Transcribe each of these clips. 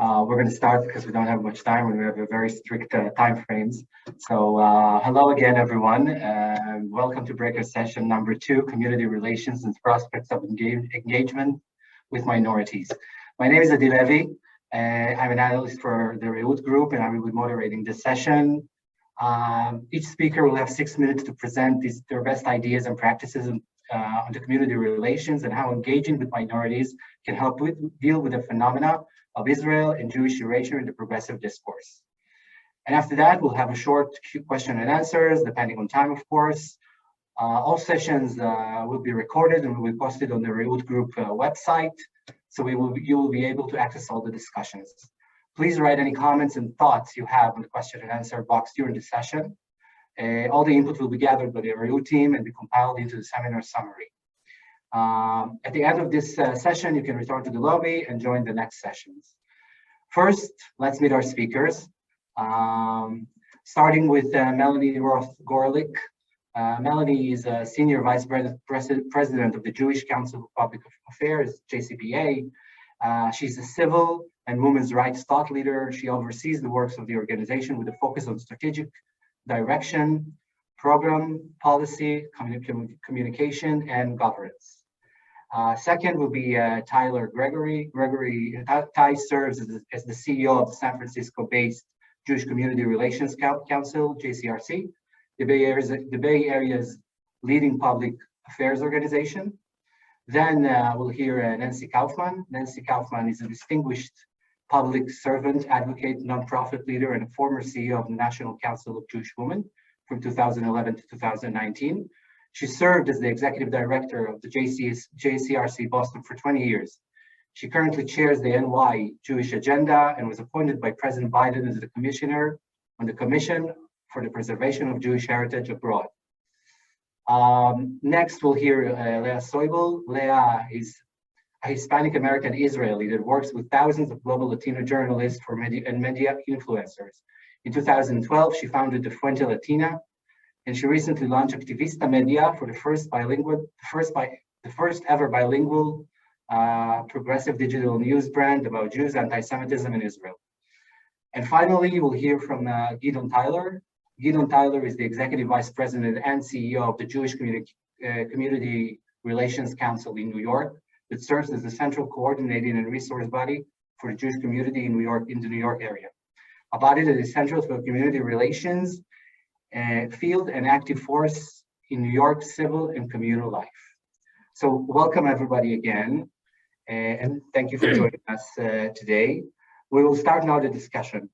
We're going to start because we don't have much time and we have a very strict time frames. So hello again, everyone. Welcome to Breakout session number 2, Community Relations and Prospects of Engagement with Minorities. My name is Levy. I'm an analyst for the Reut group and I will be moderating this session. Each speaker will have 6 minutes to present their best ideas and practices on the community relations and how engaging with minorities can help deal with the phenomena of Israel and Jewish erasure in the progressive discourse. And after that, we'll have a short question and answers, depending on time, of course. All sessions will be recorded and will be posted on the Reut group website, so you will be able to access all the discussions. Please write any comments and thoughts you have in the question and answer box during the session. All the input will be gathered by the Reut team and be compiled into the seminar summary. At the end of this session, you can return to the lobby and join the next sessions. First, let's meet our speakers. Starting with Melanie Roth-Gorelick. Melanie is a Senior Vice President of the Jewish Council of Public Affairs, JCPA. She's a civil and women's rights thought leader. She oversees the works of the organization with a focus on strategic direction, program, policy, communication, and governance. Second will be Tyler Gregory. Ty serves as the CEO of the San Francisco-based Jewish Community Relations Council, JCRC, the Bay Area's leading public affairs organization. Then we'll hear Nancy Kaufman. Nancy Kaufman is a distinguished public servant, advocate, nonprofit leader, and a former CEO of the National Council of Jewish Women from 2011 to 2019. She served as the executive director of the JCRC Boston for 20 years. She currently chairs the NYJA Jewish Agenda and was appointed by President Biden as the commissioner on the Commission for the Preservation of Jewish Heritage Abroad. Next, we'll hear Leah Soibel. Leah is a Hispanic American Israeli that works with thousands of global Latina journalists and media influencers. In 2012, she founded the Fuente Latina, and she recently launched Activista Media for the first ever bilingual progressive digital news brand about Jews, anti-Semitism in Israel. And finally, we'll hear from Gideon Tyler. Gideon Tyler is the Executive Vice President and CEO of the Jewish Community Relations Council in New York, that serves as the central coordinating and resource body for the Jewish community in the New York area. A body that is central to the community relations field and active force in New York civil and communal life. So welcome everybody again, and thank you for joining us today. We will start now the discussion.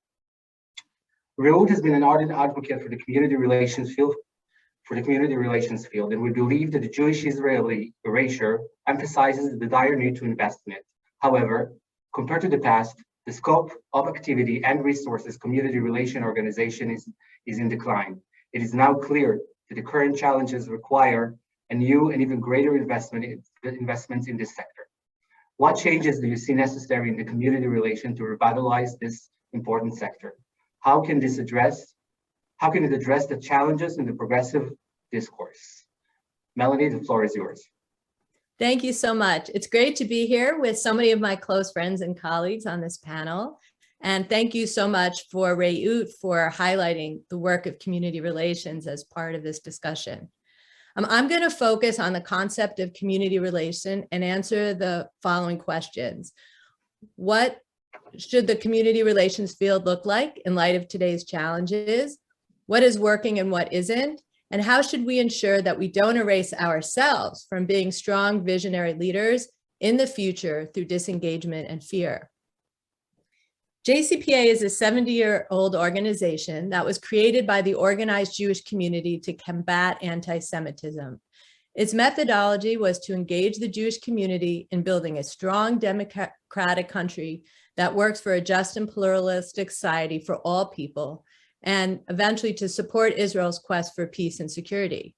Reut has been an ardent advocate for the community relations field, and we believe that the Jewish-Israeli erasure emphasizes the dire need to invest in it. However, compared to the past, the scope of activity and resources community relation organization is in decline. It is now clear that the current challenges require a new and even greater investments in this sector. What changes do you see necessary in the community relation to revitalize this important sector? How can it address the challenges in the progressive discourse? Melanie, the floor is yours. Thank you so much. It's great to be here with so many of my close friends and colleagues on this panel. And thank you so much for Reut for highlighting the work of community relations as part of this discussion. I'm going to focus on the concept of community relation and answer the following questions. What should the community relations field look like in light of today's challenges? What is working and what isn't? And how should we ensure that we don't erase ourselves from being strong visionary leaders in the future through disengagement and fear? JCPA is a 70-year-old organization that was created by the organized Jewish community to combat anti-Semitism. Its methodology was to engage the Jewish community in building a strong democratic country that works for a just and pluralistic society for all people, and eventually to support Israel's quest for peace and security.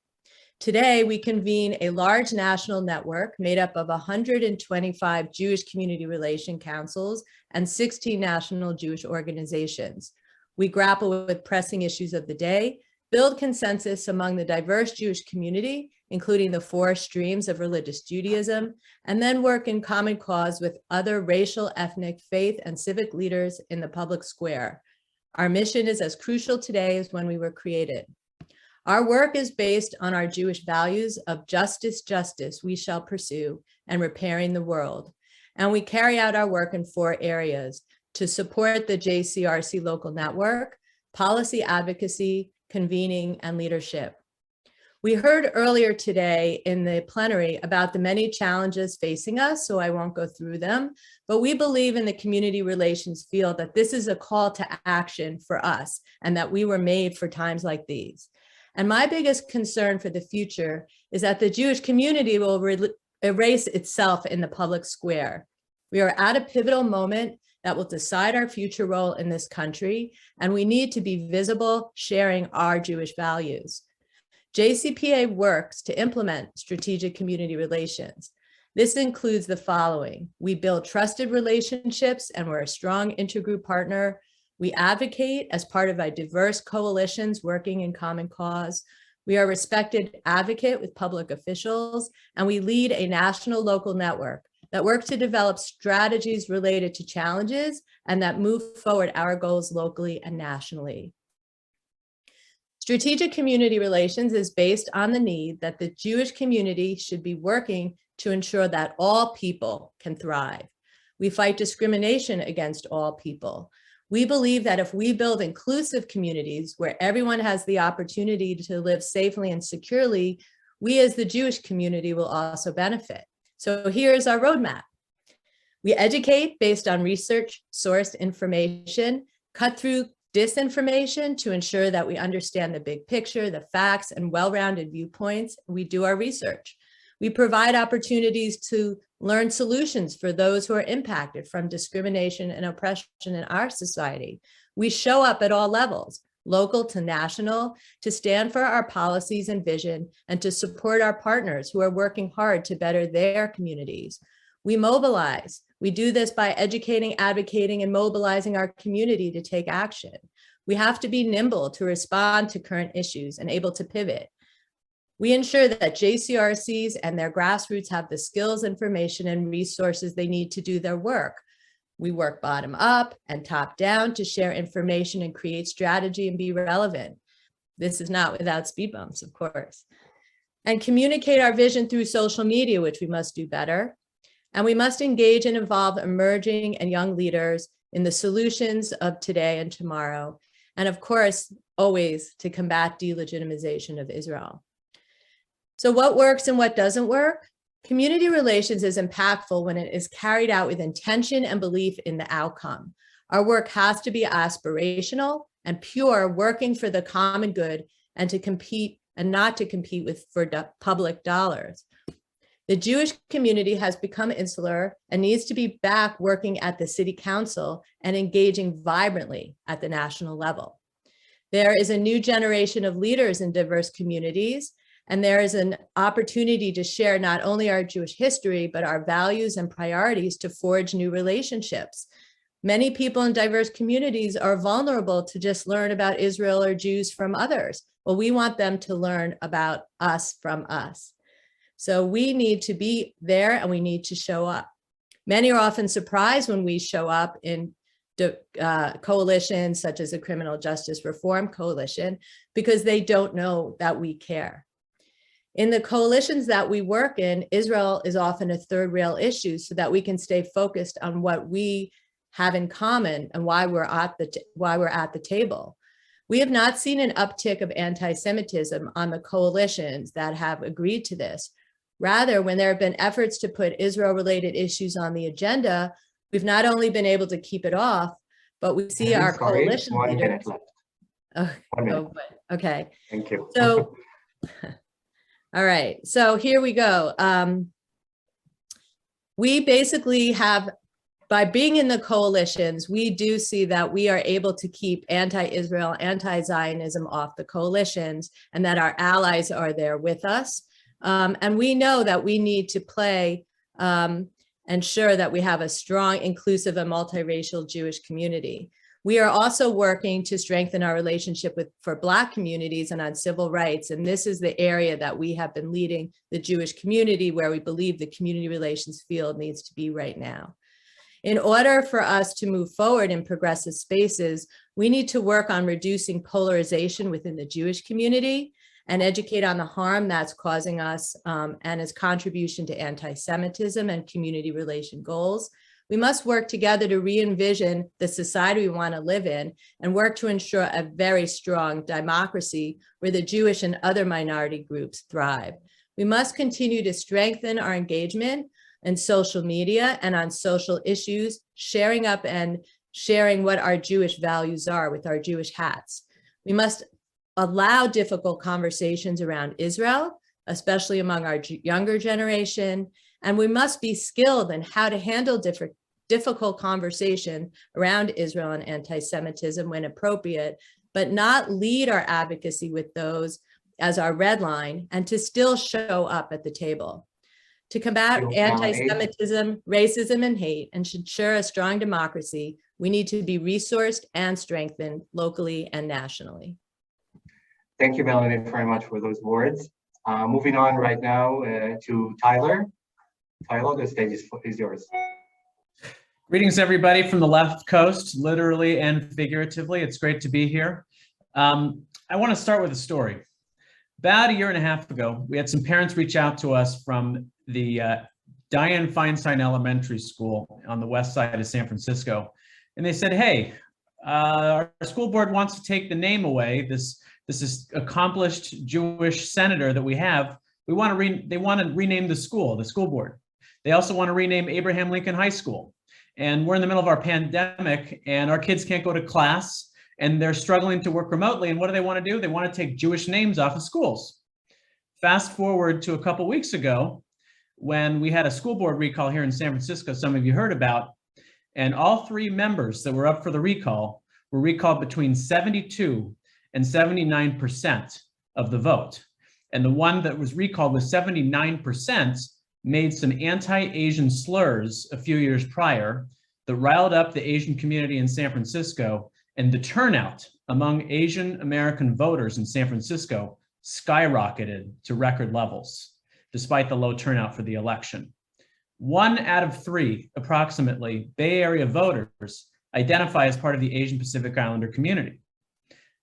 Today, we convene a large national network made up of 125 Jewish community relation councils and 16 national Jewish organizations. We grapple with pressing issues of the day, build consensus among the diverse Jewish community, including the 4 streams of religious Judaism, and then work in common cause with other racial, ethnic, faith, and civic leaders in the public square. Our mission is as crucial today as when we were created. Our work is based on our Jewish values of justice, justice we shall pursue, and repairing the world. And we carry out our work in 4 areas: to support the JCRC local network, policy advocacy, convening, and leadership. We heard earlier today in the plenary about the many challenges facing us, so I won't go through them, but we believe in the community relations field that this is a call to action for us and that we were made for times like these. And my biggest concern for the future is that the Jewish community will erase itself in the public square. We are at a pivotal moment that will decide our future role in this country, and we need to be visible, sharing our Jewish values. JCPA works to implement strategic community relations. This includes the following: we build trusted relationships and we're a strong intergroup partner. We advocate as part of our diverse coalitions working in common cause. We are a respected advocate with public officials, and we lead a national local network that works to develop strategies related to challenges and that move forward our goals locally and nationally. Strategic community relations is based on the need that the Jewish community should be working to ensure that all people can thrive. We fight discrimination against all people. We believe that if we build inclusive communities where everyone has the opportunity to live safely and securely, we as the Jewish community will also benefit. So here's our roadmap. We educate based on research-sourced information, cut through disinformation to ensure that we understand the big picture, the facts, and well-rounded viewpoints. We do our research. We provide opportunities to learn solutions for those who are impacted from discrimination and oppression in our society. We show up at all levels, local to national, to stand for our policies and vision and to support our partners who are working hard to better their communities. We mobilize. We do this by educating, advocating, and mobilizing our community to take action. We have to be nimble to respond to current issues and able to pivot. We ensure that JCRCs and their grassroots have the skills, information, and resources they need to do their work. We work bottom up and top down to share information and create strategy and be relevant. This is not without speed bumps, of course. And communicate our vision through social media, which we must do better. And we must engage and involve emerging and young leaders in the solutions of today and tomorrow. And of course, always to combat delegitimization of Israel. So what works and what doesn't work? Community relations is impactful when it is carried out with intention and belief in the outcome. Our work has to be aspirational and pure, working for the common good and to compete and not to compete for public dollars. The Jewish community has become insular and needs to be back working at the city council and engaging vibrantly at the national level. There is a new generation of leaders in diverse communities, and there is an opportunity to share not only our Jewish history, but our values and priorities to forge new relationships. Many people in diverse communities are vulnerable to just learn about Israel or Jews from others. Well, we want them to learn about us from us. So we need to be there and we need to show up. Many are often surprised when we show up in coalitions such as the Criminal Justice Reform Coalition because they don't know that we care. In the coalitions that we work in, Israel is often a third rail issue so that we can stay focused on what we have in common and why we're at the table. We have not seen an uptick of anti-Semitism on the coalitions that have agreed to this. Rather, when there have been efforts to put Israel-related issues on the agenda, we've not only been able to keep it off, but we see our coalition leaders. 1 minute left. Oh, 1 minute. Oh, okay. Thank you. So, all right. So here we go. We basically have, by being in the coalitions, we do see that we are able to keep anti-Israel, anti-Zionism off the coalitions, and that our allies are there with us. And we know that we need to play, ensure that we have a strong, inclusive, and multiracial Jewish community. We are also working to strengthen our relationship for Black communities and on civil rights. And this is the area that we have been leading the Jewish community, where we believe the community relations field needs to be right now. In order for us to move forward in progressive spaces, we need to work on reducing polarization within the Jewish community and educate on the harm that's causing us and its contribution to anti-Semitism and community relation goals. We must work together to re-envision the society we want to live in and work to ensure a very strong democracy where the Jewish and other minority groups thrive. We must continue to strengthen our engagement in social media and on social issues, sharing up and sharing what our Jewish values are with our Jewish hats. We must allow difficult conversations around Israel, especially among our younger generation, and we must be skilled in how to handle difficult conversation around Israel and anti-Semitism when appropriate, but not lead our advocacy with those as our red line, and to still show up at the table. To combat anti-Semitism, racism, and hate, and to ensure a strong democracy, we need to be resourced and strengthened locally and nationally. Thank you, Melanie, very much for those words. Moving on right now to Tyler. Tyler, the stage is yours. Greetings, everybody from the left coast, literally and figuratively. It's great to be here. I want to start with a story. About a year and a half ago, we had some parents reach out to us from the Diane Feinstein Elementary School on the west side of San Francisco. And they said, hey, our school board wants to take the name away. This is accomplished Jewish senator that we have. They want to rename the school board. They also want to rename Abraham Lincoln High School. And we're in the middle of our pandemic and our kids can't go to class and they're struggling to work remotely. And what do they want to do? They want to take Jewish names off of schools. Fast forward to a couple weeks ago when we had a school board recall here in San Francisco, some of you heard about, and all three members that were up for the recall were recalled between 72 and 79% of the vote. And the one that was recalled with 79% made some anti-Asian slurs a few years prior that riled up the Asian community in San Francisco, and the turnout among Asian American voters in San Francisco skyrocketed to record levels, despite the low turnout for the election. 1 out of 3, approximately, Bay Area voters identify as part of the Asian Pacific Islander community.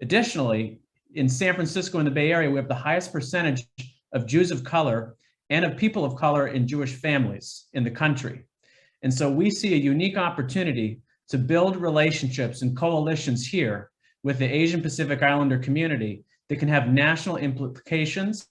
Additionally, in San Francisco and the Bay Area, we have the highest percentage of Jews of color and of people of color in Jewish families in the country. And so we see a unique opportunity to build relationships and coalitions here with the Asian Pacific Islander community that can have national implications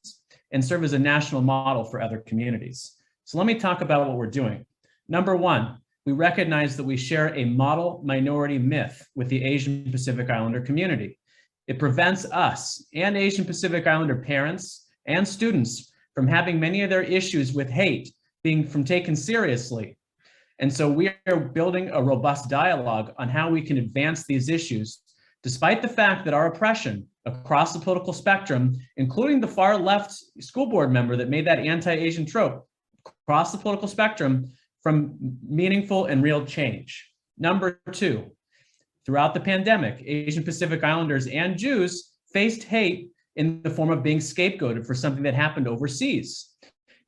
and serve as a national model for other communities. So let me talk about what we're doing. Number one, we recognize that we share a model minority myth with the Asian Pacific Islander community. It prevents us and Asian Pacific Islander parents and students from having many of their issues with hate being taken seriously. And so we are building a robust dialogue on how we can advance these issues, despite the fact that our oppression across the political spectrum, including the far left school board member that made that anti-Asian trope, across the political spectrum from meaningful and real change. Number two, throughout the pandemic, Asian Pacific Islanders and Jews faced hate in the form of being scapegoated for something that happened overseas.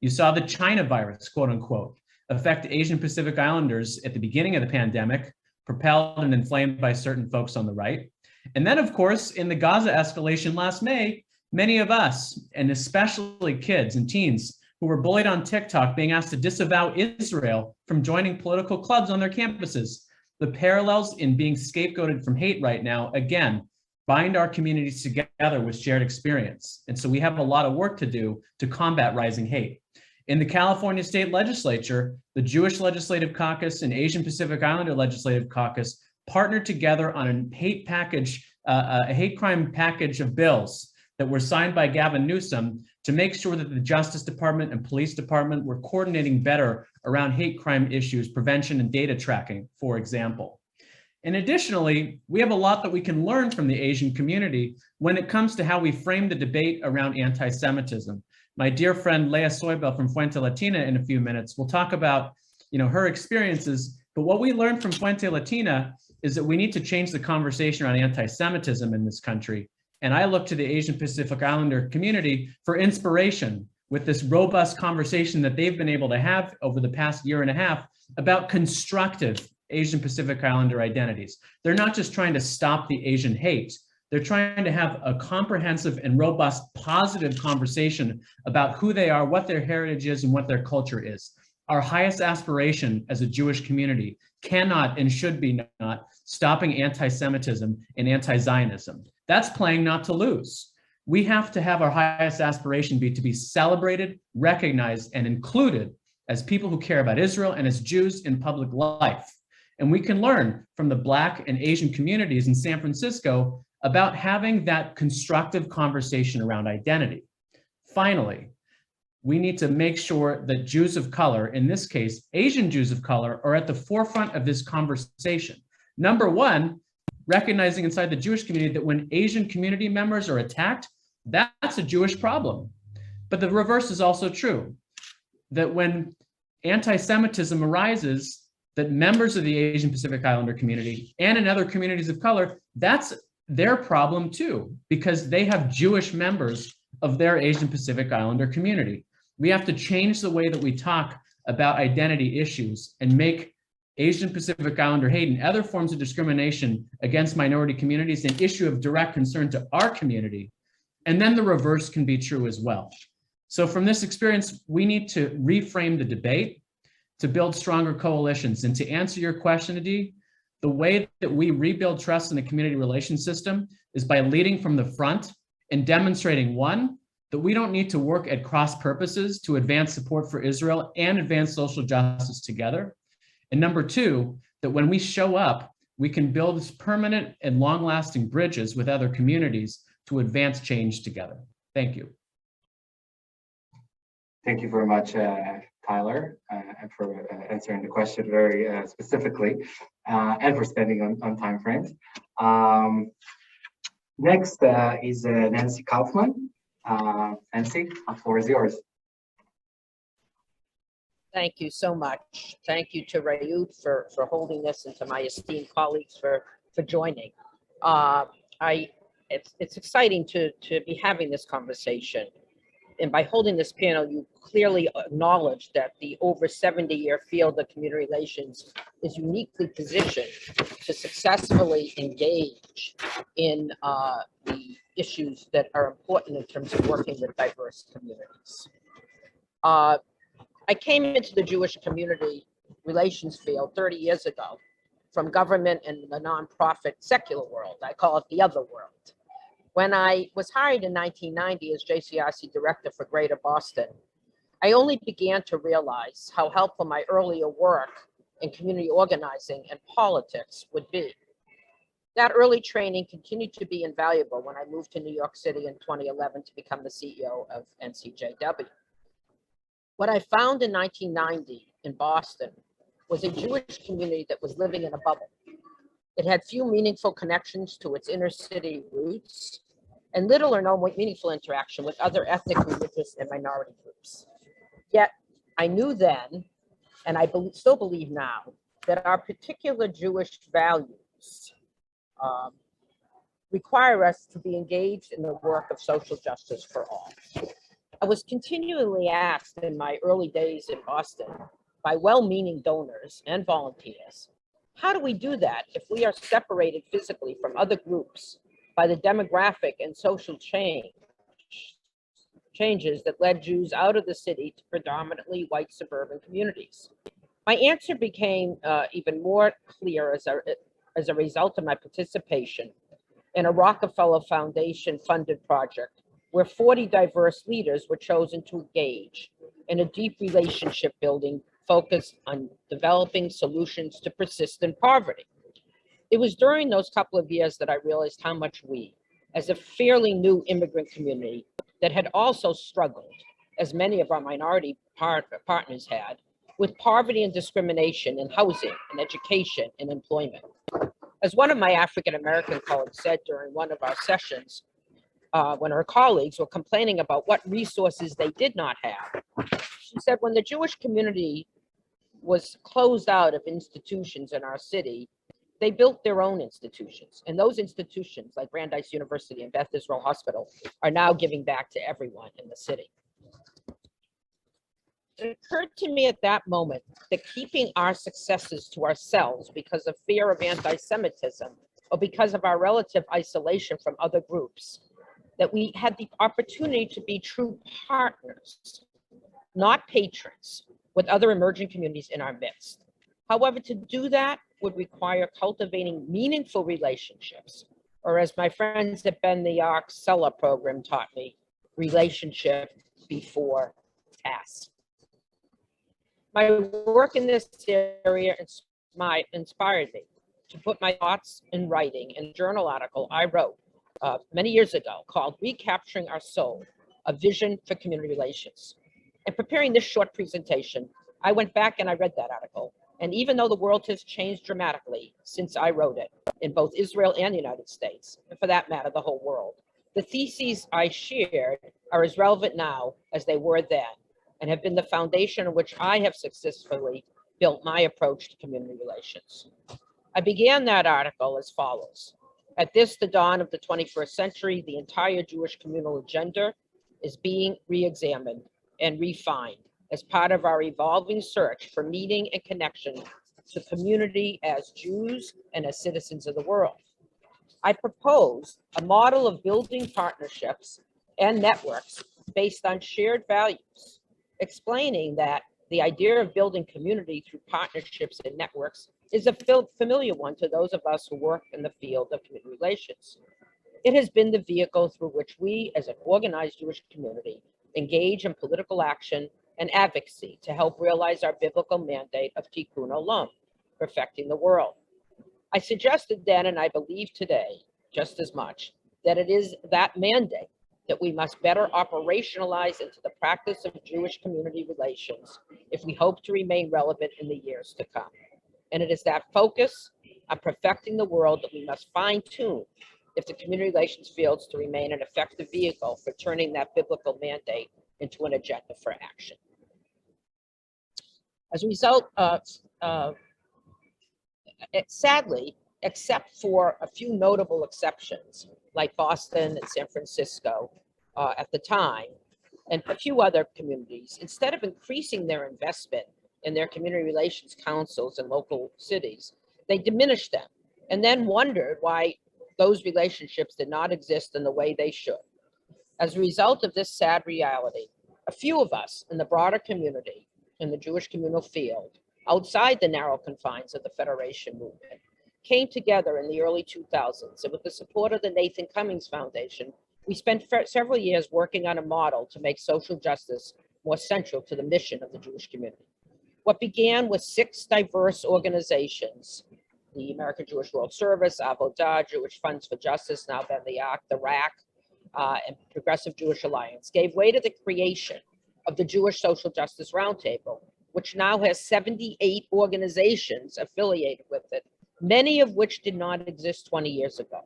You saw the China virus, quote unquote, affect Asian Pacific Islanders at the beginning of the pandemic, propelled and inflamed by certain folks on the right. And then, of course, in the Gaza escalation last May, many of us, and especially kids and teens who were bullied on TikTok, being asked to disavow Israel from joining political clubs on their campuses. The parallels in being scapegoated from hate right now, again, bind our communities together with shared experience. And so we have a lot of work to do to combat rising hate. In the California State Legislature, the Jewish Legislative Caucus and Asian Pacific Islander Legislative Caucus partnered together on a hate crime package of bills that were signed by Gavin Newsom to make sure that the Justice Department and Police Department were coordinating better around hate crime issues, prevention and data tracking, for example. And additionally, we have a lot that we can learn from the Asian community when it comes to how we frame the debate around anti-Semitism. My dear friend Leah Soibel from Fuente Latina in a few minutes will talk about her experiences, but what we learned from Fuente Latina is that we need to change the conversation around anti-Semitism in this country. And I look to the Asian Pacific Islander community for inspiration with this robust conversation that they've been able to have over the past year and a half about constructive Asian Pacific Islander identities. They're not just trying to stop the Asian hate, they're trying to have a comprehensive and robust positive conversation about who they are, what their heritage is, and what their culture is. Our highest aspiration as a Jewish community cannot and should be not stopping anti-Semitism and anti-Zionism. That's playing not to lose. We have to have our highest aspiration be to be celebrated, recognized, and included as people who care about Israel and as Jews in public life. And we can learn from the Black and Asian communities in San Francisco about having that constructive conversation around identity. Finally, we need to make sure that Jews of color, in this case, Asian Jews of color, are at the forefront of this conversation. Number one, recognizing inside the Jewish community that when Asian community members are attacked, that's a Jewish problem. But the reverse is also true, that when anti-Semitism arises, that members of the Asian Pacific Islander community and in other communities of color, that's their problem too, because they have Jewish members of their Asian Pacific Islander community. We have to change the way that we talk about identity issues and make Asian Pacific Islander hate and other forms of discrimination against minority communities an issue of direct concern to our community. And then the reverse can be true as well. So from this experience, we need to reframe the debate to build stronger coalitions. And to answer your question, Adi, the way that we rebuild trust in the community relations system is by leading from the front and demonstrating, one, that we don't need to work at cross purposes to advance support for Israel and advance social justice together. And number two, that when we show up, we can build permanent and long-lasting bridges with other communities to advance change together. Thank you. Thank you very much, Tyler, and for answering the question very specifically, and for spending on time frames. Next is Nancy Kaufman. Nancy, the floor is yours. Thank you so much. Thank you to Reut for holding this, and to my esteemed colleagues for joining. It's exciting to be having this conversation. And by holding this panel, you clearly acknowledge that the over 70-year field of community relations is uniquely positioned to successfully engage in the issues that are important in terms of working with diverse communities. I came into the Jewish community relations field 30 years ago from government and the nonprofit secular world. I call it the other world. When I was hired in 1990 as JCRC director for Greater Boston, I only began to realize how helpful my earlier work in community organizing and politics would be. That early training continued to be invaluable when I moved to New York City in 2011 to become the CEO of NYJA. What I found in 1990 in Boston was a Jewish community that was living in a bubble. It had few meaningful connections to its inner city roots, and little or no meaningful interaction with other ethnic, religious, and minority groups. Yet, I knew then, and I still believe now, that our particular Jewish values require us to be engaged in the work of social justice for all. I was continually asked in my early days in Boston by well-meaning donors and volunteers, how do we do that if we are separated physically from other groups by the demographic and social changes that led Jews out of the city to predominantly white suburban communities? My answer became even more clear as a result of my participation in a Rockefeller Foundation funded project where 40 diverse leaders were chosen to engage in a deep relationship building focused on developing solutions to persistent poverty. It was during those couple of years that I realized how much we, as a fairly new immigrant community that had also struggled, as many of our minority partners had, with poverty and discrimination in housing and education and employment. As one of my African-American colleagues said during one of our sessions, when her colleagues were complaining about what resources they did not have, she said, when the Jewish community was closed out of institutions in our city, they built their own institutions. And those institutions, like Brandeis University and Beth Israel Hospital, are now giving back to everyone in the city. It occurred to me at that moment that keeping our successes to ourselves because of fear of anti-Semitism or because of our relative isolation from other groups, that we had the opportunity to be true partners, not patrons, with other emerging communities in our midst. However, to do that would require cultivating meaningful relationships, or as my friends at Ben the Arc Seller program taught me, relationship before task. My work in this area inspired me to put my thoughts in writing in a journal article I wrote many years ago called Recapturing Our Soul, A Vision for Community Relations. In preparing this short presentation, I went back and I read that article. And even though the world has changed dramatically since I wrote it, in both Israel and the United States, and for that matter, the whole world, the theses I shared are as relevant now as they were then, and have been the foundation on which I have successfully built my approach to community relations. I began that article as follows. At this, the dawn of the 21st century, the entire Jewish communal agenda is being re-examined and refined as part of our evolving search for meaning and connection to community as Jews and as citizens of the world. I propose a model of building partnerships and networks based on shared values, explaining that the idea of building community through partnerships and networks is a familiar one to those of us who work in the field of community relations. It has been the vehicle through which we, as an organized Jewish community, engage in political action and advocacy to help realize our biblical mandate of tikkun olam, perfecting the world. I suggested then, and I believe today, just as much, that it is that mandate that we must better operationalize into the practice of Jewish community relations if we hope to remain relevant in the years to come. And it is that focus on perfecting the world that we must fine-tune if the community relations fields to remain an effective vehicle for turning that biblical mandate into an agenda for action. As a result, sadly, except for a few notable exceptions, like Boston and San Francisco at the time, and a few other communities, instead of increasing their investment in their community relations councils in local cities, they diminished them and then wondered why those relationships did not exist in the way they should. As a result of this sad reality, a few of us in the broader community, in the Jewish communal field, outside the narrow confines of the Federation movement, came together in the early 2000s, and with the support of the Nathan Cummings Foundation, we spent several years working on a model to make social justice more central to the mission of the Jewish community. What began with 6 diverse organizations, the American Jewish World Service, Avodah, Jewish Funds for Justice, now Ben the Arc, the RAC, and Progressive Jewish Alliance, gave way to the creation of the Jewish Social Justice Roundtable, which now has 78 organizations affiliated with it, many of which did not exist 20 years ago.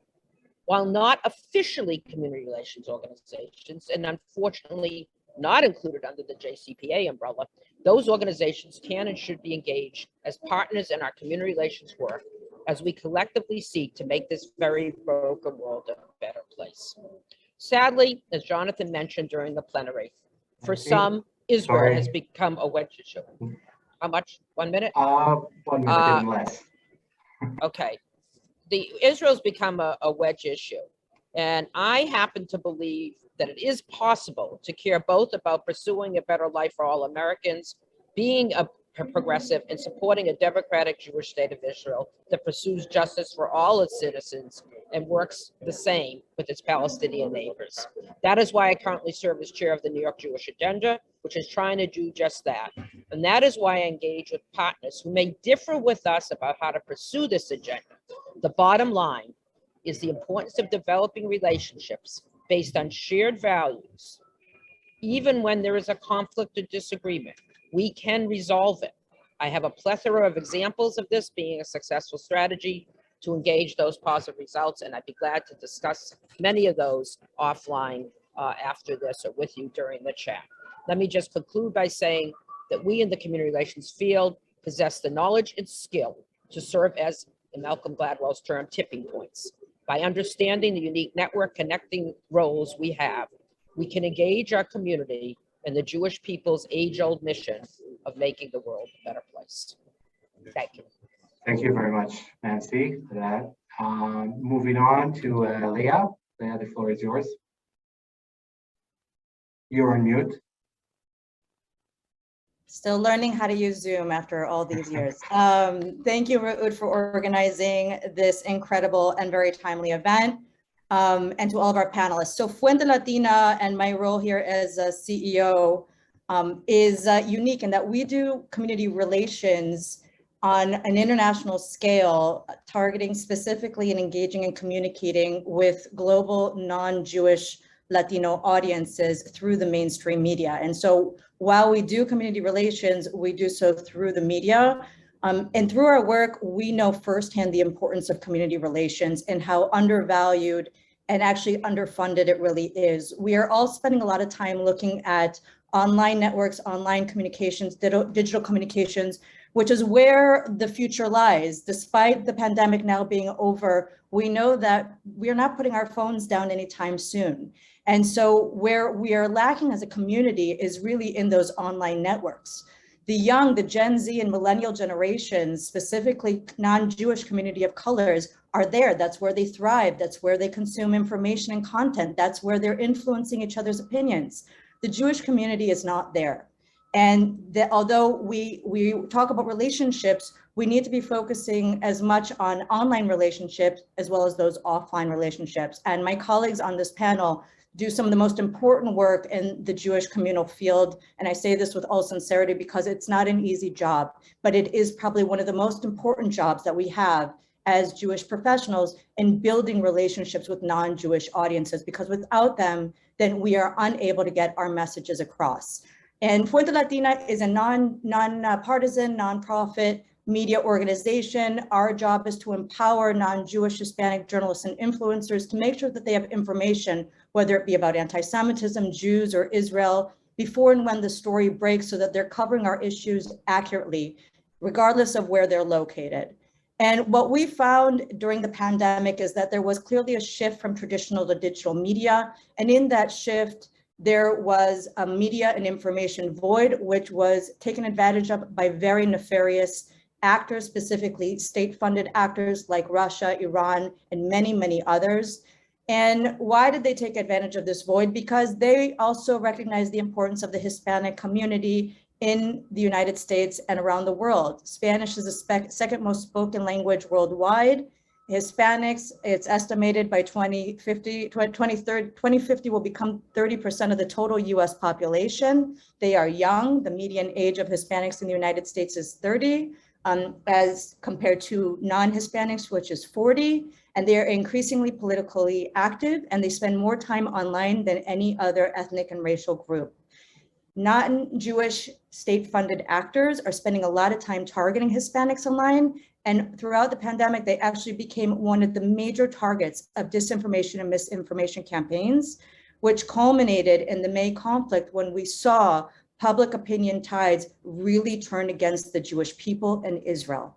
While not officially community relations organizations, and unfortunately not included under the JCPA umbrella, those organizations can and should be engaged as partners in our community relations work as we collectively seek to make this very broken world a better place. Sadly, as Jonathan mentioned during the plenary, for some, Israel has become a wedge issue. How much? 1 minute? 1 minute and less. Okay. Israel's become a wedge issue. And I happen to believe that it is possible to care both about pursuing a better life for all Americans, being a progressive, and supporting a democratic Jewish state of Israel that pursues justice for all its citizens and works the same with its Palestinian neighbors. That is why I currently serve as chair of the New York Jewish Agenda, which is trying to do just that. And that is why I engage with partners who may differ with us about how to pursue this agenda. The bottom line is the importance of developing relationships based on shared values. Even when there is a conflict or disagreement, we can resolve it. I have a plethora of examples of this being a successful strategy to engage those positive results, and I'd be glad to discuss many of those offline after this or with you during the chat. Let me just conclude by saying that we in the community relations field possess the knowledge and skill to serve as in Malcolm Gladwell's term, tipping points. By understanding the unique network connecting roles we have, we can engage our community in the Jewish people's age-old mission of making the world a better place. Thank you. Thank you very much, Nancy, for that. Moving on to Leah. Leah, the floor is yours. You're on mute. Still learning how to use Zoom after all these years. Thank you, Reut, for organizing this incredible and very timely event, and to all of our panelists. So Fuente Latina and my role here as a CEO is unique in that we do community relations on an international scale, targeting specifically and engaging and communicating with global non-Jewish Latino audiences through the mainstream media. And so while we do community relations, we do so through the media. And through our work, we know firsthand the importance of community relations and how undervalued and actually underfunded it really is. We are all spending a lot of time looking at online networks, online communications, digital communications, which is where the future lies. Despite the pandemic now being over, we know that we are not putting our phones down anytime soon. And so where we are lacking as a community is really in those online networks. The young, the Gen Z and millennial generations, specifically non-Jewish community of colors, are there. That's where they thrive. That's where they consume information and content. That's where they're influencing each other's opinions. The Jewish community is not there. And although we talk about relationships, we need to be focusing as much on online relationships as well as those offline relationships. And my colleagues on this panel do some of the most important work in the Jewish communal field. And I say this with all sincerity because it's not an easy job, but it is probably one of the most important jobs that we have as Jewish professionals in building relationships with non-Jewish audiences, because without them, then we are unable to get our messages across. And Fuente Latina is a non-partisan, nonprofit media organization. Our job is to empower non-Jewish Hispanic journalists and influencers to make sure that they have information, whether it be about anti-Semitism, Jews, or Israel, before and when the story breaks, so that they're covering our issues accurately, regardless of where they're located. And what we found during the pandemic is that there was clearly a shift from traditional to digital media. And in that shift, there was a media and information void, which was taken advantage of by very nefarious actors, specifically state-funded actors like Russia, Iran, and many, many others. And why did they take advantage of this void? Because they also recognize the importance of the Hispanic community in the United States and around the world. Spanish is the second most spoken language worldwide. Hispanics, it's estimated by 2050 will become 30% of the total US population. They are young. The median age of Hispanics in the United States is 30, as compared to non-Hispanics, which is 40. And they are increasingly politically active, and they spend more time online than any other ethnic and racial group. Non-Jewish state-funded actors are spending a lot of time targeting Hispanics online. And throughout the pandemic, they actually became one of the major targets of disinformation and misinformation campaigns, which culminated in the May conflict when we saw public opinion tides really turn against the Jewish people and Israel.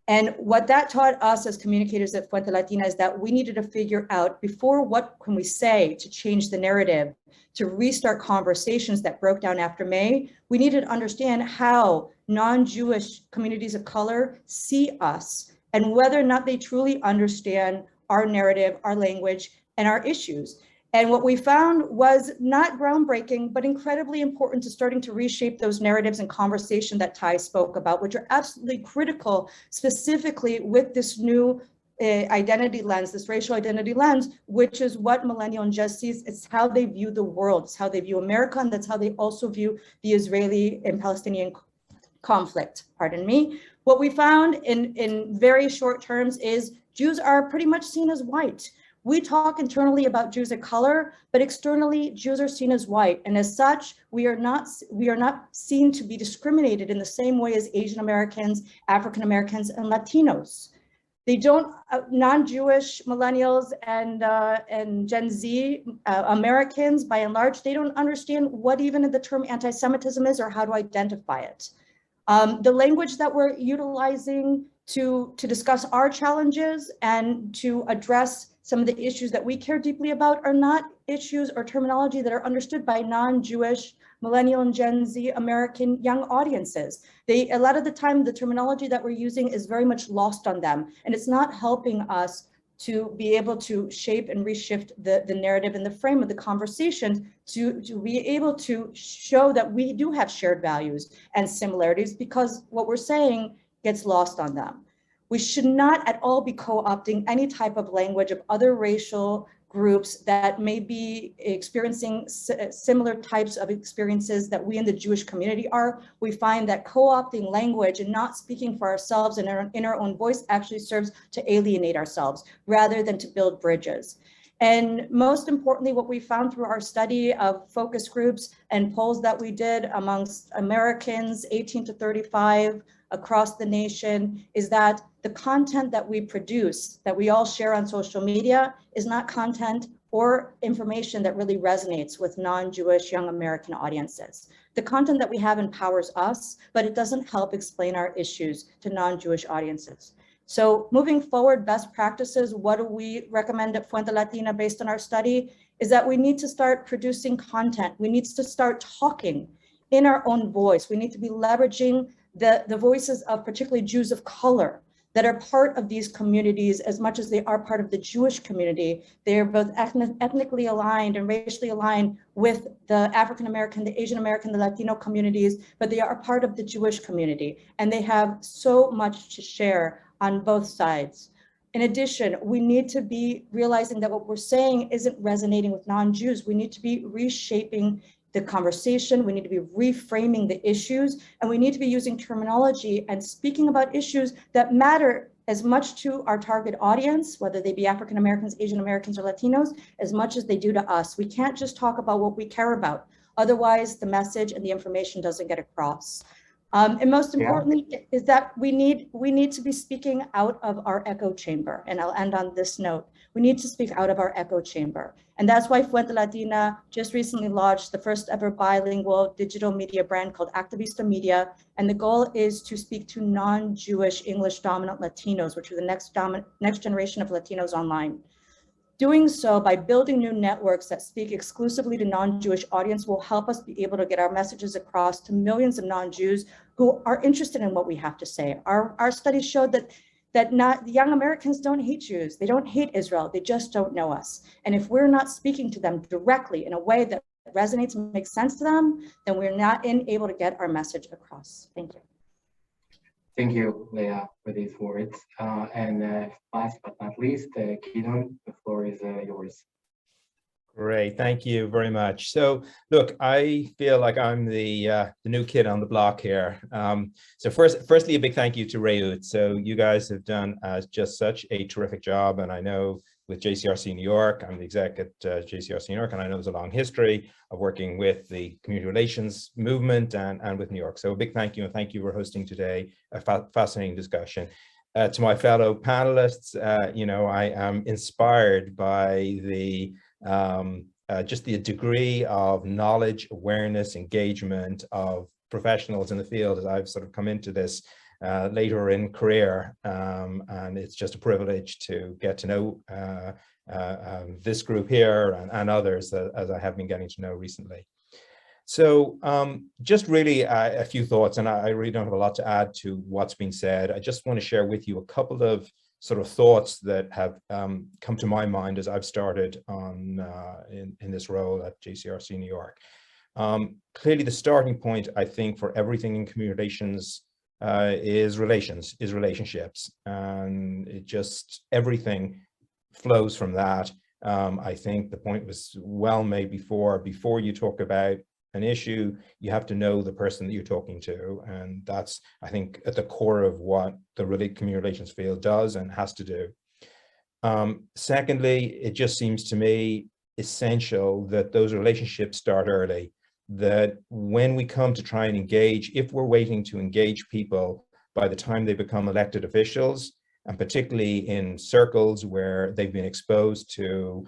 And what that taught us as communicators at Fuente Latina is that we needed to figure out, before, what can we say to change the narrative, to restart conversations that broke down after May. We needed to understand how non-Jewish communities of color see us and whether or not they truly understand our narrative, our language, and our issues. And what we found was not groundbreaking, but incredibly important to starting to reshape those narratives and conversation that Ty spoke about, which are absolutely critical, specifically with this new identity lens, this racial identity lens, which is what millennial and Gen Zs, it's how they view the world, it's how they view America, and that's how they also view the Israeli and Palestinian conflict, pardon me. What we found in very short terms is Jews are pretty much seen as white. We talk internally about Jews of color, but externally Jews are seen as white. And as such, we are not seen to be discriminated in the same way as Asian Americans, African Americans, and Latinos. They don't, non-Jewish millennials and Gen Z Americans, by and large, they don't understand what even the term anti-Semitism is or how to identify it. The language that we're utilizing to discuss our challenges and to address some of the issues that we care deeply about are not issues or terminology that are understood by non-Jewish, millennial and Gen Z American young audiences. A lot of the time, the terminology that we're using is very much lost on them, and it's not helping us to be able to shape and reshift the narrative and the frame of the conversation to be able to show that we do have shared values and similarities, because what we're saying gets lost on them. We should not at all be co-opting any type of language of other racial groups that may be experiencing similar types of experiences that we in the Jewish community are. We find that co-opting language and not speaking for ourselves and in our own voice actually serves to alienate ourselves rather than to build bridges. And most importantly, what we found through our study of focus groups and polls that we did amongst Americans 18 to 35 across the nation is that the content that we produce, that we all share on social media, is not content or information that really resonates with non-Jewish young American audiences. The content that we have empowers us, but it doesn't help explain our issues to non-Jewish audiences. So moving forward, best practices, what do we recommend at Fuente Latina based on our study, is that we need to start producing content. We need to start talking in our own voice. We need to be leveraging the voices of particularly Jews of color that are part of these communities as much as they are part of the Jewish community. They are both ethnically aligned and racially aligned with the African American, the Asian American, the Latino communities, but they are part of the Jewish community, and they have so much to share on both sides. In addition, we need to be realizing that what we're saying isn't resonating with non-Jews. We need to be reshaping the conversation, we need to be reframing the issues, and we need to be using terminology and speaking about issues that matter as much to our target audience, whether they be African Americans, Asian Americans, or Latinos, as much as they do to us. We can't just talk about what we care about. Otherwise, the message and the information doesn't get across. And most importantly is that we need to be speaking out of our echo chamber. And I'll end on this note. We need to speak out of our echo chamber. And that's why Fuente Latina just recently launched the first ever bilingual digital media brand called Activista Media. And the goal is to speak to non-Jewish English dominant Latinos, which are the next generation of Latinos online. Doing so by building new networks that speak exclusively to non-Jewish audience will help us be able to get our messages across to millions of non-Jews who are interested in what we have to say. Our studies showed that not young Americans don't hate Jews. They don't hate Israel. They just don't know us. And if we're not speaking to them directly in a way that resonates and makes sense to them, then we're not able to get our message across. Thank you. Thank you, Leah, for these words. And last but not least, Gideon, the floor is yours. Great, thank you very much. So, look, I feel like I'm the new kid on the block here. So firstly, a big thank you to Reut. So you guys have done just such a terrific job, and I know with JCRC New York, I'm the exec at JCRC New York, and I know there's a long history of working with the community relations movement and with New York. So a big thank you, and thank you for hosting today a fascinating discussion. To my fellow panelists, you know, I am inspired by the just the degree of knowledge, awareness, engagement of professionals in the field as I've sort of come into this later in career, and it's just a privilege to get to know this group here and others as I have been getting to know recently. So just really a few thoughts, and I really don't have a lot to add to what's been said. I just want to share with you a couple of sort of thoughts that have come to my mind as I've started on in this role at JCRC New York. Clearly, the starting point, I think, for everything in community relations is relationships, and it just everything flows from that. I think the point was well made before you talk about an issue, you have to know the person that you're talking to, and that's, I think, at the core of what the community relations field does and has to do. Secondly, it just seems to me essential that those relationships start early, that when we come to try and engage, if we're waiting to engage people by the time they become elected officials, and particularly in circles where they've been exposed to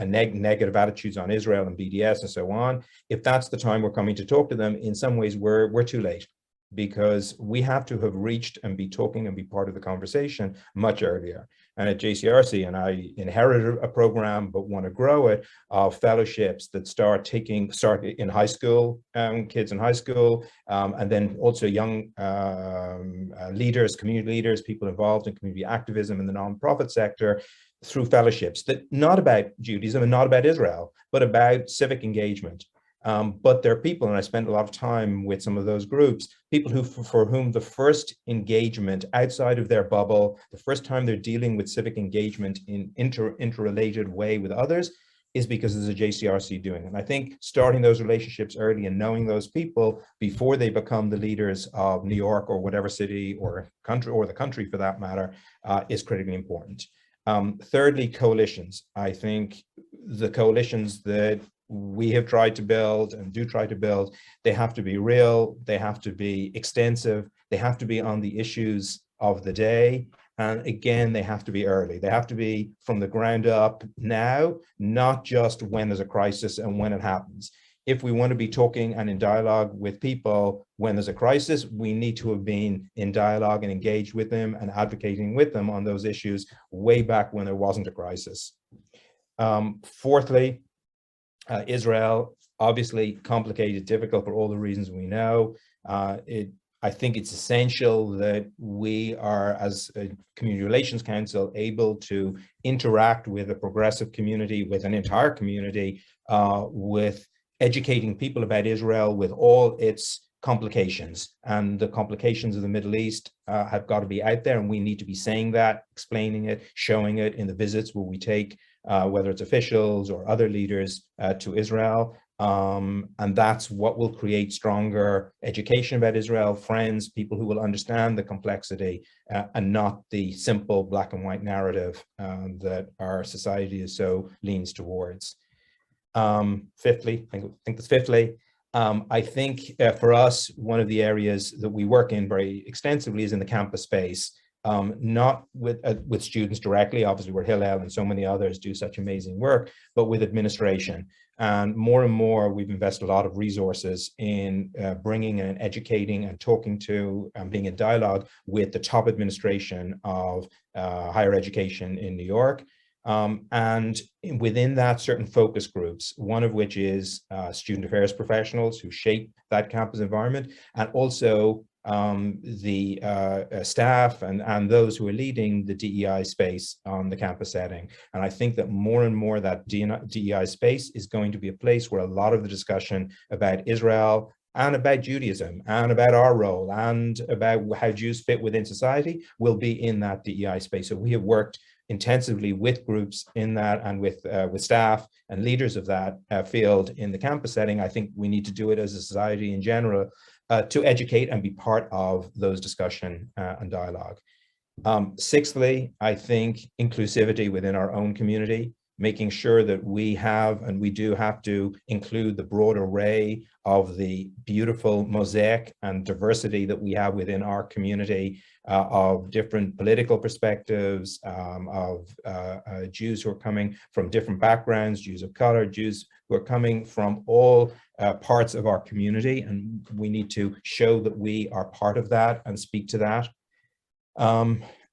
negative attitudes on Israel and BDS and so on, if that's the time we're coming to talk to them, in some ways we're too late. because we have to have reached and be talking and be part of the conversation much earlier. And at JCRC, and I inherited a program, but want to grow it, of fellowships that start in high school, kids in high school, and then also young leaders, community leaders, people involved in community activism in the nonprofit sector, through fellowships that not about Judaism and not about Israel, but about civic engagement. But there are people, and I spent a lot of time with some of those groups, people who, for whom the first engagement outside of their bubble, the first time they're dealing with civic engagement in interrelated way with others, is because there's a JCRC doing it. And I think starting those relationships early and knowing those people before they become the leaders of New York or whatever city or country, or the country for that matter, is critically important. Thirdly, coalitions. I think the coalitions that we have tried to build and do try to build, they have to be real, they have to be extensive, they have to be on the issues of the day. And again, they have to be early. They have to be from the ground up now, not just when there's a crisis and when it happens. If we want to be talking and in dialogue with people when there's a crisis, we need to have been in dialogue and engaged with them and advocating with them on those issues way back when there wasn't a crisis. Fourthly, Israel, obviously complicated, difficult for all the reasons we know. I think it's essential that we are, as a Community Relations Council, able to interact with a progressive community, with an entire community, with educating people about Israel with all its complications. And the complications of the Middle East have got to be out there, and we need to be saying that, explaining it, showing it in the visits where we take, whether it's officials or other leaders to Israel. And that's what will create stronger education about Israel, friends, people who will understand the complexity and not the simple black and white narrative that our society is so leans towards. Fifthly, I think that's fifthly, I think for us, one of the areas that we work in very extensively is in the campus space. Not with students directly, obviously where Hillel and so many others do such amazing work, but with administration. And more, we've invested a lot of resources in bringing and educating and talking to and being in dialogue with the top administration of higher education in New York. And within that, certain focus groups, one of which is student affairs professionals who shape that campus environment, and also the staff and those who are leading the DEI space on the campus setting. And I think that more and more that DEI space is going to be a place where a lot of the discussion about Israel and about Judaism and about our role and about how Jews fit within society will be in that DEI space. So we have worked intensively with groups in that and with staff and leaders of that field in the campus setting. I think we need to do it as a society in general to educate and be part of those discussion and dialogue. Sixthly, I think inclusivity within our own community, making sure that we have, and we do have to include the broad array of the beautiful mosaic and diversity that we have within our community of different political perspectives, of Jews who are coming from different backgrounds, Jews of color, Jews who are coming from all parts of our community. And we need to show that we are part of that and speak to that.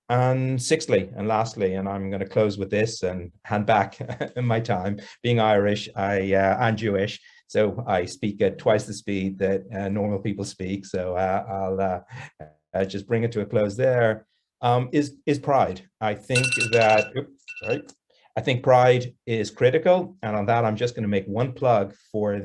And sixthly, and lastly, and I'm going to close with this and hand back in my time, being Irish, I'm Jewish, so I speak at twice the speed that normal people speak. So I'll just bring it to a close there. Is pride. I think that, I think pride is critical. And on that, I'm just going to make one plug for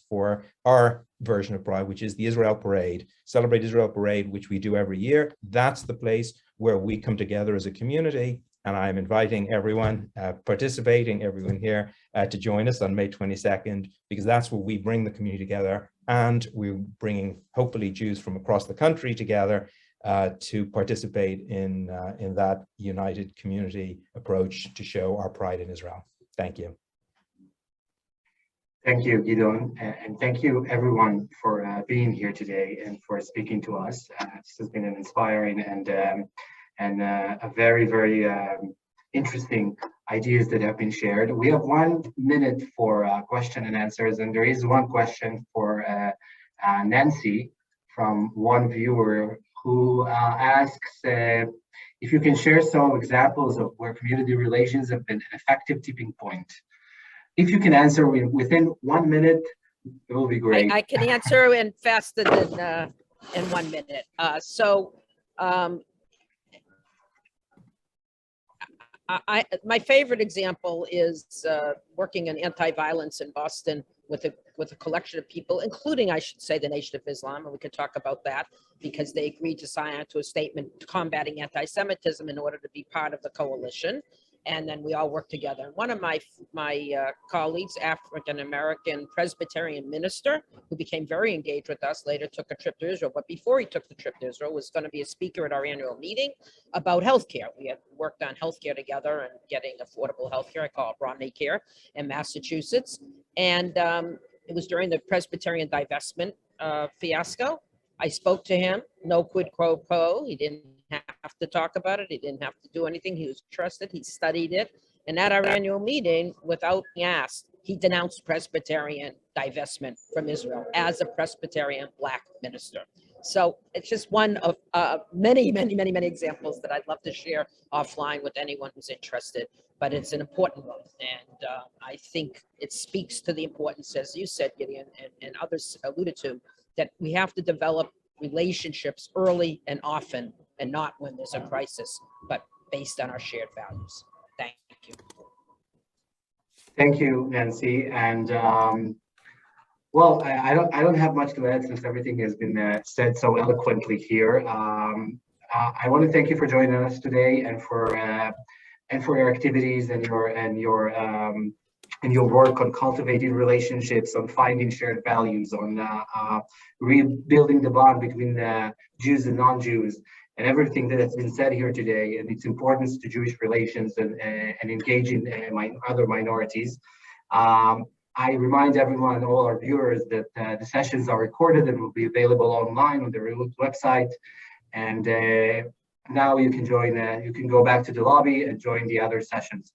for our version of pride, which is the Israel Parade, Celebrate Israel Parade, which we do every year. That's the place where we come together as a community. And I'm inviting everyone participating, everyone here to join us on May 22nd, because that's where we bring the community together. And we're bringing hopefully Jews from across the country together to participate in that united community approach to show our pride in Israel. Thank you. Thank you, Gideon, and thank you everyone for being here today and for speaking to us. This has been an inspiring and a very, very interesting ideas that have been shared. We have 1 minute for question and answers, and there is one question for Nancy from one viewer who asks if you can share some examples of where community relations have been an effective tipping point. If you can answer within 1 minute, it will be great. I can answer in faster than in 1 minute. My favorite example is working in anti-violence in Boston with a collection of people, including, I should say, the Nation of Islam, and we could talk about that because they agreed to sign on to a statement combating anti-Semitism in order to be part of the coalition. And then we all worked together. And one of my colleagues, African-American Presbyterian minister, who became very engaged with us, later took a trip to Israel. But before he took the trip to Israel, was going to be a speaker at our annual meeting about healthcare. We had worked on healthcare together and getting affordable healthcare. I call it Romney Care in Massachusetts. And it was during the Presbyterian divestment fiasco. I spoke to him, no quid pro quo. He didn't have to talk about it. He didn't have to do anything. He was trusted. He studied it. And at our annual meeting, without being asked, he denounced Presbyterian divestment from Israel as a Presbyterian Black minister. So it's just one of many examples that I'd love to share offline with anyone who's interested. But it's an important one. And I think it speaks to the importance, as you said, Gideon, and others alluded to, that we have to develop relationships early and often, and not when there's a crisis, but based on our shared values. Thank you. Thank you, Nancy. And well, I don't have much to add since everything has been said so eloquently here. I want to thank you for joining us today and for your activities and your work on cultivating relationships, on finding shared values, on rebuilding the bond between the Jews and non-Jews, and everything that has been said here today, and its importance to Jewish relations and engaging other minorities. I remind everyone and all our viewers that the sessions are recorded and will be available online on the Reut website. And now you can join. You can go back to the lobby and join the other sessions.